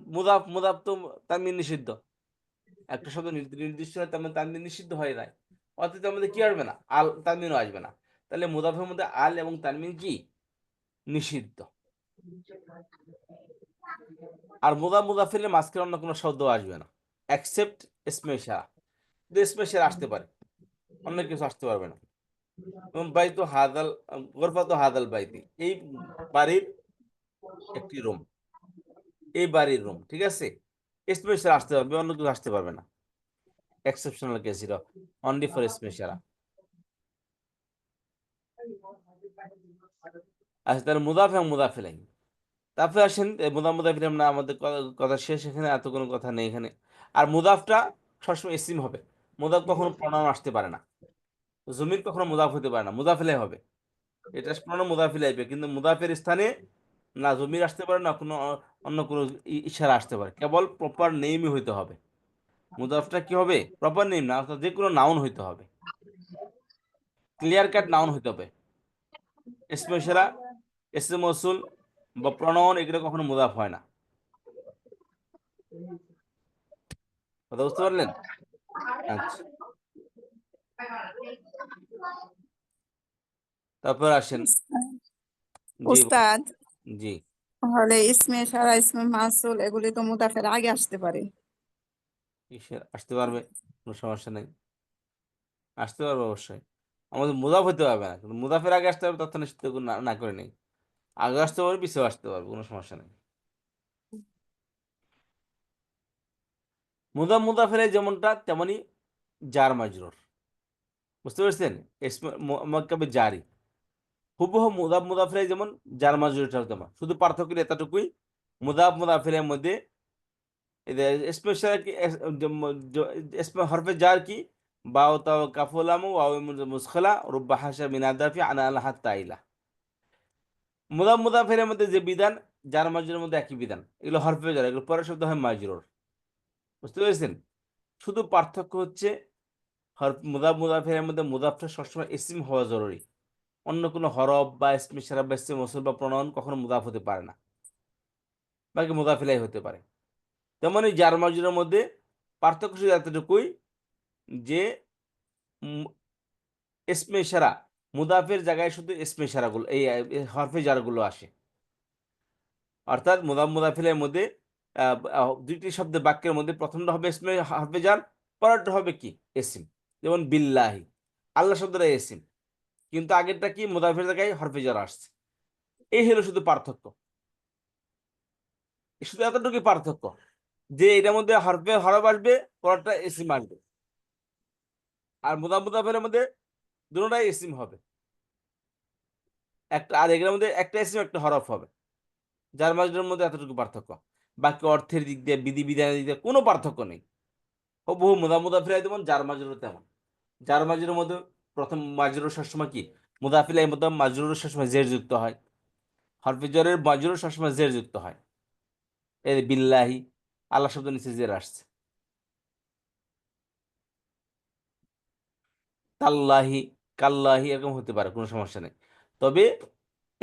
মুদাফ তো তানমিন নিষিদ্ধ। একটা শব্দ নির্দিষ্ট হয়, তার মানে তানমিন নিষিদ্ধ হয়ে যায়। অর্থাৎ তার মধ্যে কি আসবে না, আল তানমিনও আসবে না। তাহলে মুদাফের মধ্যে আল এবং তানমিন কি নিষিদ্ধ। আর মুদাফিলের মাঝখানে অন্য কোনো শব্দ আসবে না, অ্যাকসেপ্ট ইসমে ইশারা। ইসমে ইশারা আসতে পারে, অন্য কিছু আসতে পারবে না। এবং বাইতু হাদাল, গোরফাতু হাদাল বাইতি, এই বাড়ির একটি রুম, এই বাড়ির রুম, ঠিক আছে। ইসমে ইশারা আসতে পারবে, অন্য কিছু আসতে পারবে না। এক্সেপশনাল কেস, এটা অনলি ফর ইসমে ইশারা। আচ্ছা, তাহলে মুদাফ এবং মুদাফিলাই। তারপরে আসেন মুদাফিল না, আমাদের কথা শেষ এখানে, এত কোনো কথা নেই এখানে। আর মুদাফটা সবসময় ইসিম হবে। মুদাফ কখনো প্রণাম আসতে পারে না। জমির কখনো মুদাফ হতে পারে না, মুদাফিলাই হবে। এটা প্রণাম মুদাফিল আসবে, কিন্তু মুদাফের স্থানে না জমির আসতে পারে, না কোনো অন্য কোনো ইশারা আসতে পারে। কেবল প্রপার নেমই হইতে হবে। মুদাফটা কি হবে? প্রপার নেম না, অর্থাৎ যে কোনো নাউন হইতে হবে, ক্লিয়ার কাট নাউন হইতে হবে। ইসমে ইশারা, ইসমে মৌসুল বা প্রণয়ন, এগুলো কখনো মুদাফ হয় না। কথা বুঝতে পারলেন? আচ্ছা, তারপর আসেন। জি উস্তাদ, জি। তাহলে ইসমে ইশারা, ইসমে মাসুল এগুলি তো মুদাফের আগে আসতে পারে। আসতে পারবে, কোনো সমস্যা নেই, আসতে পারবে অবশ্যই। আমাদের মুদাফ হইতে পারবে না, কিন্তু মুদাফের আগে আসতে পারবে, তথ্য নিশ্চিত না না করে নেই। আগে আসতে পারবে, পিছিয়ে আসতে পারবে, কোনো সমস্যা নেই। মুদাফের যেমনটা তেমনি জার মাজরুর, বুঝতে পারছেন? মক্কাবে জারি হুবহু মুদাফের যেমন, জার মাজরুরটাও তেমন, শুধু পার্থক্য এতটুকুই, মুদাফের মধ্যে স্পেশাল কি হরফে জার কি, বাও তাও কাফুলামু ওয়াও মুসখলা রুব্বা হাসা মিনাদাফি আনা আল্লাহ তাইলা। মুদাফের মধ্যে যে বিধান, জার মাজরুরের মধ্যে একই বিধান। এগুলো হরফে জার, এগুলো পরের শব্দ হয় মাজরুর, বুঝতে পেরেছেন? শুধু পার্থক্য হচ্ছে মুদাফের মধ্যে মুদাফটা সবসময় ইসিম হওয়া জরুরি। অন্য কোনো হরফ বা ইসম ইশারা বা ইসম মৌসুল বা প্রণয়ন কখনো মুদাফ হতে পারে না, বাকি মুদাফিলাই হতে পারে। তেমনি জার মাজরুরের মধ্যে পার্থক্য শুধু এতটুকুই যে ইসমে ইশারা, মুদাফের জায়গায় শুধু ইসমে ইশারাগুলো, এই হরফে জারগুলো আসে। অর্থাৎ মুদাফিলের মধ্যে দুইটি শব্দের বাক্যের মধ্যে প্রথমটা হবে ইসমে হরফে জার, পরেরটা হবে কি ইসিম। যেমন বিল্লাহি, আল্লাহ শব্দটা ইসিম, কিন্তু আগেরটা কি মুদাফের জায়গায় হরফে জার আসছে। এই হলো শুধু পার্থক্য, শুধু এতটুকুই পার্থক্য, যে এটার মধ্যে হরফ আসবে, পরেরটা ইসিম আসবে। আর মুদাফের মধ্যে দুটোটাই ইসিম হবে, একটা, আর এগুলোর মধ্যে একটা ইসিম একটা হরফ হবে। যার মাজরুরের মধ্যে এতটুকু পার্থক্য, বাকি অর্থের দিক দিয়ে, বিধি বিধানের দিক দিয়ে কোনো পার্থক্য নেই। বহু মুদাফিলাই তেমন, যার মাজরুর তেমন। যার মাজরুরের মধ্যে প্রথম মাজরুর সবসময় কি, মুদাফিলাই মতো মাজরুর সবসময় জের যুক্ত হয়, হরফে জরের মাজরুর সবসময় জের যুক্ত হয়। এই বিল্লাহি, আল্লাহ শব্দ নিচে জের আসছে। তাল্লাহি, কাল্লাহি, এরকম হতে পারে, কোনো সমস্যা নেই। তবে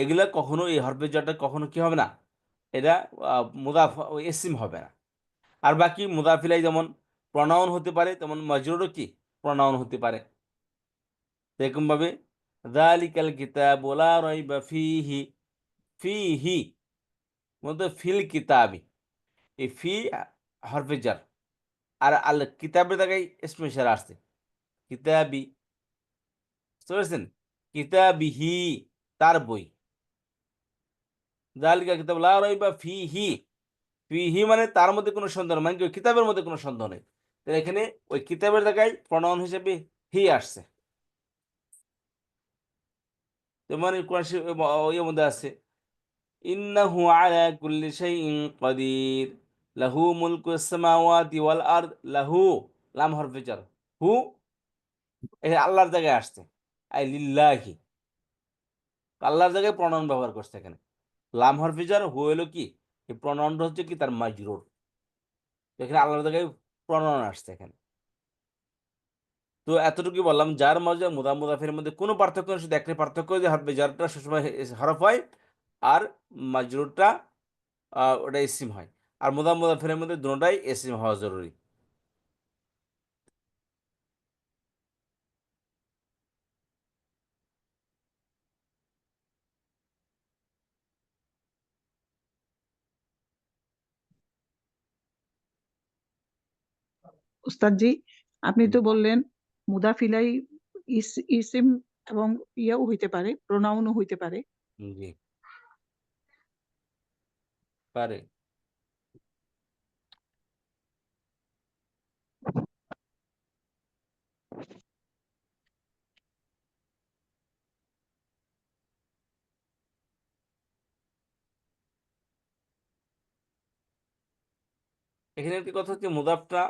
এগুলা কখনো, এই হরফে জরটা কখনো কি হবে না, এটা ইসিম হবে না। আর বাকি মুদাফিলাই যেমন প্রনাউন হতে পারে, তেমন মাজরুরও কি প্রনাউন হতে পারে। এরকম ভাবে যালিকাল কিতাবু লা রাইবা ফীহি, ফীহি মধ্যে ফিল কিতাবি, এই ফি হরফে জার। আর আল কিতাবের জায়গায় ইসমে ইশারা আসছে, কিতাবি, বুঝতে পেরেছেন? কিতাবিহি, তার বই। যালিকা কিতাব লা রাইবা ফিহি, ফিহি মানে তার মধ্যে কোনো সন্দেহ নেই, মানে কি ওই কিতাবের মধ্যে কোনো সন্দেহ নেই। তো এখানে ওই কিতাবের জায়গায় প্রণয়ন হিসেবে হি আসছে। যেমন কোরআন ইয়ের মধ্যে আছে, ইন্নাহু আলা কুল্লি শাইইন কাদির, লাহু মুলকুস সামাওয়াতি ওয়াল আরদ, লাহু, লাম হরফে জার, হু এটা আল্লাহর জায়গায় আসছে, আই লিল্লাহি, আল্লাহর জায়গায় প্রণয়ন ব্যবহার করছে এখানে। লাম হরফে জার, হু হলো কি, এই প্রণয়নটা হচ্ছে কি তার মাজরুর, এখানে আল্লাহর জায়গায় প্রণয়ন আসছে এখানে। তো এতটুকু বললাম, যার মজা মুদা মুদাফের মধ্যে কোনো পার্থক্য নেই, শুধু একটা পার্থক্য যে হরফে জারটা সবসময় হরফ হয়, আর মাজরুরটা ওটা ইসিম হয়। আর মুদা মুদাফের মধ্যে দুটোটাই ইসিম হওয়া জরুরি। উস্তাদজি, আপনি তো বললেন মুদাফিলাই ইসিম এবং ইয়াও হইতে পারে, প্রোনাউনও হইতে পারে। জি, পারে। এখানে একটি কথা হচ্ছে, মুদাফটা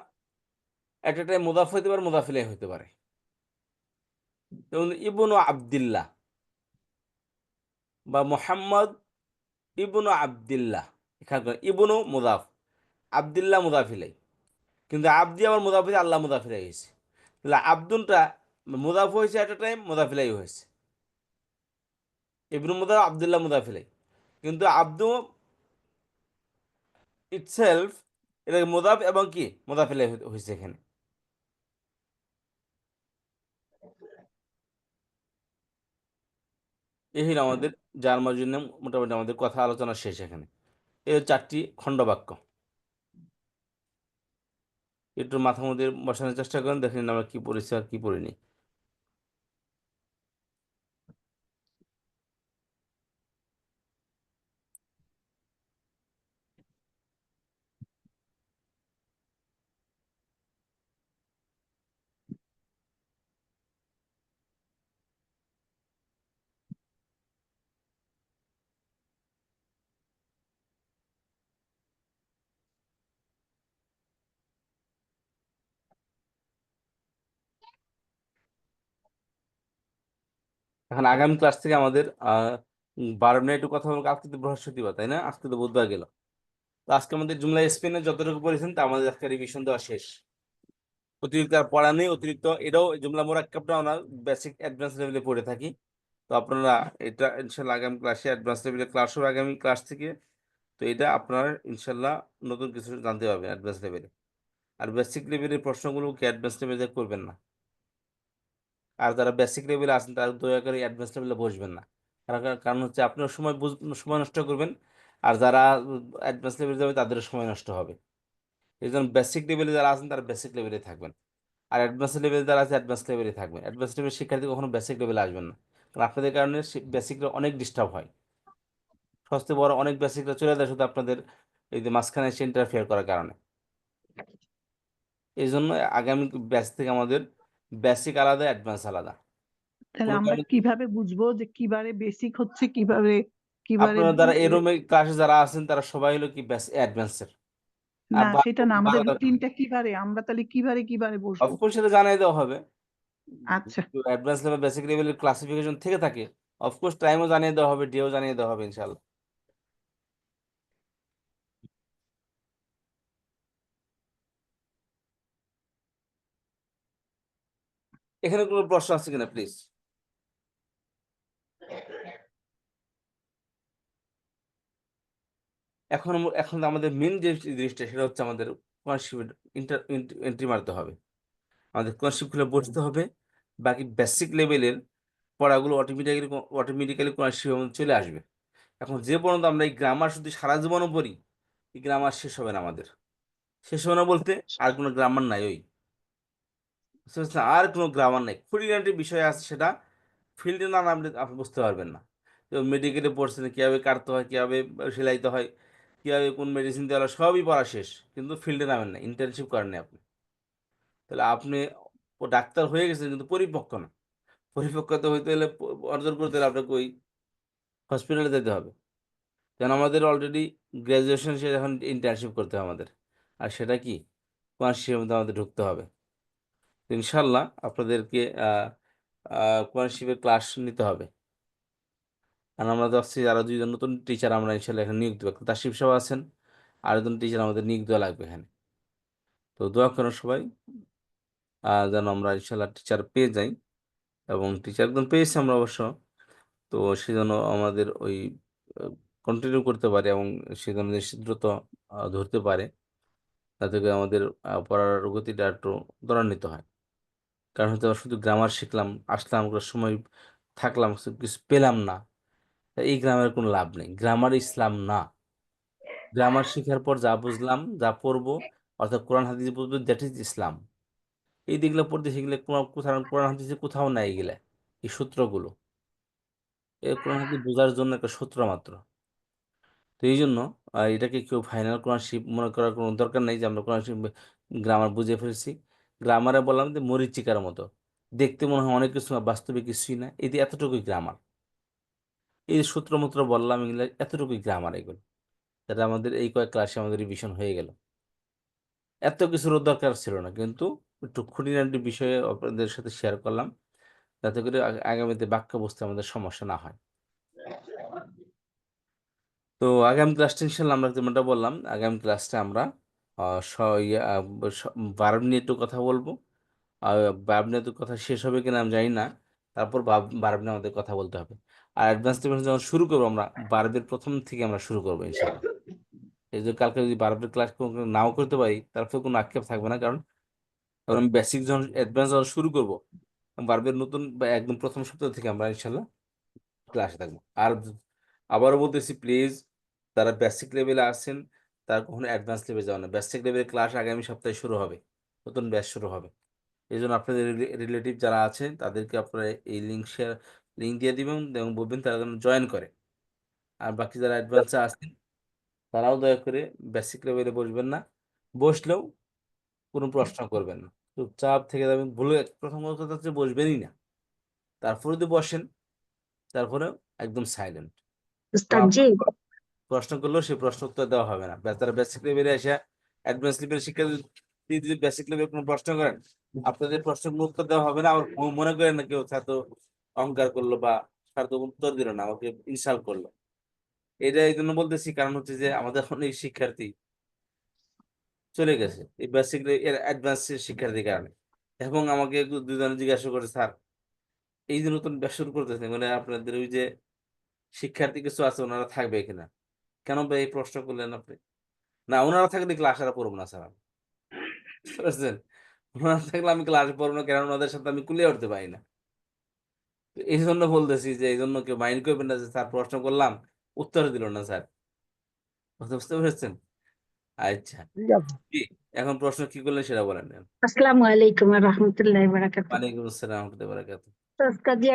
একটা মুদাফ হইতে পারে, মুদাফিলাই হইতে পারে। যেমন ইবনু আবদুল্লাহ বা মোহাম্মদ ইবনু আবদুল্লাহ, এখানে ইবনু মুদাফ, আবদুল্লাহ মুদাফিলাই, কিন্তু আবদি আবার মুদাফিলে আল্লাহ মুদাফিলাই হয়েছে। তাহলে আব্দুলটা মুদাফ হয়েছে একটা টাইম, মুদাফিলাই হয়েছে, ইবনু মুদাফ আবদুল্লাহ মুদাফিলাই, কিন্তু আব্দু ইটসেলফ এটা মুদাফ এবং কি মুদাফিলাই হয়েছে এখানে। এই হলো আমাদের জার্মার জন্য মোটামুটি আমাদের কথা আলোচনা শেষ এখানে। এই 4টি খণ্ডবাক্য একটু মাথার মধ্যে বসানোর চেষ্টা করেন, দেখেন আমরা কি পড়েছি আর কি পড়িনি। এখন আগামী ক্লাস থেকে আমাদের 12 মিনিট কথা বলবো। আজকে তো বৃহস্পতিবার, তাই না? আজকে তো বুধবার গেল। তো আজকে আমাদের জুমলা স্পেনে যতটুকু পড়েছেন তা আমাদের আজকে রিভিশন দেওয়া শেষ। অতিরিক্ত আর পড়া নেই। অতিরিক্ত এটাও জুমলা মোরাক্কাবটা আমরা বেসিক অ্যাডভান্স লেভেলে পড়ে থাকি। তো আপনারা এটা ইনশাল্লাহ আগামী ক্লাসে অ্যাডভান্স লেভেলে ক্লাস হবে আগামী ক্লাস থেকে। তো এটা আপনারা ইনশাল্লাহ নতুন কিছু জানতে পারবেন অ্যাডভান্স লেভেলে। আর বেসিক লেভেলের প্রশ্নগুলোকে অ্যাডভান্স লেভেলে করবেন না। আর যারা বেসিক লেভেলে আছেন তারা দয়া করে অ্যাডভান্স লেভেলে বসবেন না। কারণ হচ্ছে আপনার সময় নষ্ট করবেন, আর যারা অ্যাডভান্স লেভেলে যাবে তাদেরও সময় নষ্ট হবে। এই জন্য বেসিক লেভেলে যারা আছেন তারা বেসিক লেভেলে থাকবেন, আর অ্যাডভান্স লেভেলে যারা আছে অ্যাডভান্স লেভেলে থাকবেন। অ্যাডভান্স লেভেলের শিক্ষার্থী কখনো বেসিক লেভেলে আসবেন না, কারণ আপনাদের কারণে বেসিকরা অনেক ডিস্টার্ব হয়। সবচেয়ে বড় অনেক বেসিকরা চলে যায় শুধু আপনাদের এই যে মাঝখানে এসে ইন্টারফেয়ার করার কারণে। এই জন্য আগামী ব্যাচ থেকে আমাদের বেসিক আলাদা, অ্যাডভান্স আলাদা। তাহলে কোনো আমরা কারণে কিভাবে বুঝবো যে কিবারে বেসিক হচ্ছে, কিভাবে কিবারে আপনারা যারা এই রুমে ক্লাসে যারা আছেন তারা সবাই হলো কি অ্যাডভান্সের। আর না, সেটা না, আমাদের বাংলা, রুটিনটা কিবারে, আমরা তাহলে কিবারে কিবারে বসবো? অফকোর্স সেটা জানাই দেওয়া হবে। আচ্ছা, অ্যাডভান্স লেভেল বেসিক লেভেলের ক্লাসিফিকেশন থেকে থাকে, অফকোর্স টাইমও জানিয়ে দেওয়া হবে, ডেও জানিয়ে দেওয়া হবে ইনশাল্লাহ। এখানে কোনো প্রশ্ন আছে কিনা প্লিজ? এখন এখন আমাদের মেন যে জিনিসটা সেটা হচ্ছে আমাদের স্কলারশিপ এন্ট্রি মারতে হবে। আমাদের স্কলারশিপ খুলে বসতে হবে। বাকি বেসিক লেভেলের পড়াগুলো অটোমেটিক্যালি স্কলারশিপের মধ্যে চলে আসবে। এখন যে পর্যন্ত আমরা এই গ্রামার শুধু সারা জীবনও পড়ি, এই গ্রামার শেষ হবে না আমাদের। শেষ হবে না বলতে আর কোনো গ্রামার নাই, ওই বুঝতে পারছেন? আর কোনো গ্রামার নেই, খুঁটিনাটি বিষয় আছে, সেটা ফিল্ডে না নামলে আপনি বুঝতে পারবেন না। তো মেডিকেলে পড়ছেন কীভাবে কাটতে হয়, কীভাবে সেলাইতে হয়, কীভাবে কোন মেডিসিন দেওয়া হয়, সবই পড়া শেষ, কিন্তু ফিল্ডে নামেন না, ইন্টার্নশিপ করেননি আপনি। তাহলে আপনি ও ডাক্তার হয়ে গেছেন কিন্তু পরিপক্ক না। পরিপক্কতা হইতে হলে অর্জন করতে হলে আপনাকে ওই হসপিটালে যেতে হবে। কারণ আমাদের অলরেডি গ্র্যাজুয়েশন শেষে এখন ইন্টার্নশিপ করতে হবে আমাদের, আর সেটা কি কোয়ার্সির মধ্যে আমাদের ঢুকতে হবে। তো ইনশাল্লাহ আপনাদেরকে কোয়ার্সিপের ক্লাস নিতে হবে। আর আমরা যাচ্ছি আরো 2জন নতুন টিচার আমরা ইনশাল্লাহ এখানে নিয়োগ দেবো, তাশরিফ সাহেব আছেন, আর একজন টিচার আমাদের নিয়োগ দেওয়া লাগবে এখানে। তো দোয়া করেন সবাই যেন আমরা ইনশাল্লাহ টিচার পেয়ে যাই, এবং টিচার একজন পেয়েছি আমরা অবশ্য। তো সেজন্য আমাদের ওই কন্টিনিউ করতে পারে, এবং সেজন্য দ্রুত ধরতে পারে, তাতে করে আমাদের পড়ার গতিটা একটু ত্বরান্বিত হয়। কারণ হয়তো শুধু গ্রামার শিখলাম, আসলাম, কোনো সময় থাকলাম, কিছু পেলাম না, তা এই গ্রামের কোনো লাভ নেই। গ্রামার ইসলাম না। গ্রামার শেখার পর যা বুঝলাম, যা পড়বো, অর্থাৎ কোরআন হাদিস বুঝবো, দ্যাট ইজ ইসলাম। এই দিকগুলো পড়তে শিখলে কোথাও কোরআন হাদিসে কোথাও নাই এগুলা, এই সূত্রগুলো এই কোরআন হাদিস বোঝার জন্য একটা সূত্র মাত্র। তো এই জন্য এটাকে কেউ ফাইনাল কোরআন শিপ মনে করার কোনো দরকার নেই যে আমরা কোরআন শিপ গ্রামার বুঝে ফেলছি। গ্রামারে বললাম যে মরীচিকার মতো, দেখতে মনে হয় অনেক কিছু, বাস্তবে কিছুই না, এই যে এতটুকুই গ্রামার। এই যে সূত্রমূত্র বললাম এগুলো এতটুকুই গ্রামার, এগুলো যাতে আমাদের এই কয়েক ক্লাসে আমাদের রিভিশন হয়ে গেল। এত কিছুর দরকার ছিল না, কিন্তু একটু খুঁটিনাটি বিষয়ে আপনাদের সাথে শেয়ার করলাম, যাতে করে আগামীতে বাক্য বুঝতে আমাদের সমস্যা না হয়। তো আগামী ক্লাসটা ইনশাল্লাহ আমরা যেমনটা বললাম, আগামী ক্লাসটা আমরা ভার্ব নিয়ে একটু কথা বলবো। আর ভার্ব নিয়ে তো কথা শেষ হবে কিনা আমি জানি না, তারপর ভার্ব নিয়ে আমাদের কথা বলতে হবে। আর অ্যাডভান্স লেভেল যখন শুরু করবো আমরা ভার্বের প্রথম থেকে আমরা শুরু করবো ইনশাল্লাহ। এই যে কালকে যদি ভার্বের ক্লাস নাও করতে পারি তারপর কোনো আক্ষেপ থাকবে না, কারণ আমি বেসিক যখন অ্যাডভান্স যখন শুরু করবো, ভার্বের নতুন বা একদম প্রথম সপ্তাহ থেকে আমরা ইনশাল্লাহ ক্লাসে থাকবো। আর আবারও বলতেছি, প্লিজ যারা বেসিক লেভেলে আছেন তারা কখনো অ্যাডভান্স লেভেলে যাও না। বেসিক লেভেলের ক্লাস আগামী সপ্তাহে শুরু হবে, নতুন ব্যাচ শুরু হবে। এই জন্য আপনাদের রিলেটিভ যারা আছেন তাদেরকে আপনারা এই লিঙ্ক দিয়ে দিবেন এবং বলবেন তারা যেন জয়েন করে। আর বাকি যারা অ্যাডভান্সে আছেন তারাও দয়া করে বেসিক লেভেলে বসবেন না, বসলেও কোনো প্রশ্ন করবেন না, চুপচাপ থেকে যাবেন। ভুলে প্রথম কথা হচ্ছে বসবেনই না, তারপরে যদি বসেন তারপরে একদম সাইলেন্ট। উস্তাদ জি, প্রশ্ন করলেও সেই প্রশ্ন উত্তর দেওয়া হবে না। তারা বেসিক লেভেলে এসে অ্যাডভান্স লেভেল শিক্ষা যদি বেসিক লেভেল কোনো প্রশ্ন করেন, আপনাদের প্রশ্নের উত্তর দেওয়া হবে না। আবার মনে করেন না কেউ ছাত্র অহংকার করলো বা ছাত্র উত্তর দিল না, আমাকে ইনসাল্ট করলো। এটা এই জন্য বলতেছি, কারণ হচ্ছে যে আমাদের অনেক শিক্ষার্থী চলে গেছে এই বেসিক এর অ্যাডভান্স শিক্ষার্থীর কারণে, এবং আমাকে দুজনে জিজ্ঞাসা করে, স্যার এই যে নতুন ব্যাচ শুরু করতেছে, মানে আপনাদের ওই যে শিক্ষার্থী কিছু আছে ওনারা থাকবে কিনা, কেন ভাই এই প্রশ্ন করলেন আপনি? না, ওনারা থাকলে ক্লাস আর পড়বো না স্যার আমি। বুঝতে পারছেন? ওনারা থাকলে আমি ক্লাস পড়বো না, কারণ ওনাদের সাথে আমি কুলিয়ে উঠতে পারি না। তো এই জন্য বলতেছি যে এই জন্য কেউ মাইন্ড করবেন না যে স্যার প্রশ্ন করলাম উত্তর দিল না স্যার। বুঝতে পেরেছেন? আচ্ছা, জি, এখন প্রশ্ন কি করলেন সেটা বলেন। আসসালামু আলাইকুম ওয়া রাহমাতুল্লাহি ওয়া বারাকাতুহু। ওয়ালাইকুম আসসালাম ওয়া রাহমাতুল্লাহি ওয়া বারাকাতুহু। তো উস্তাদ জি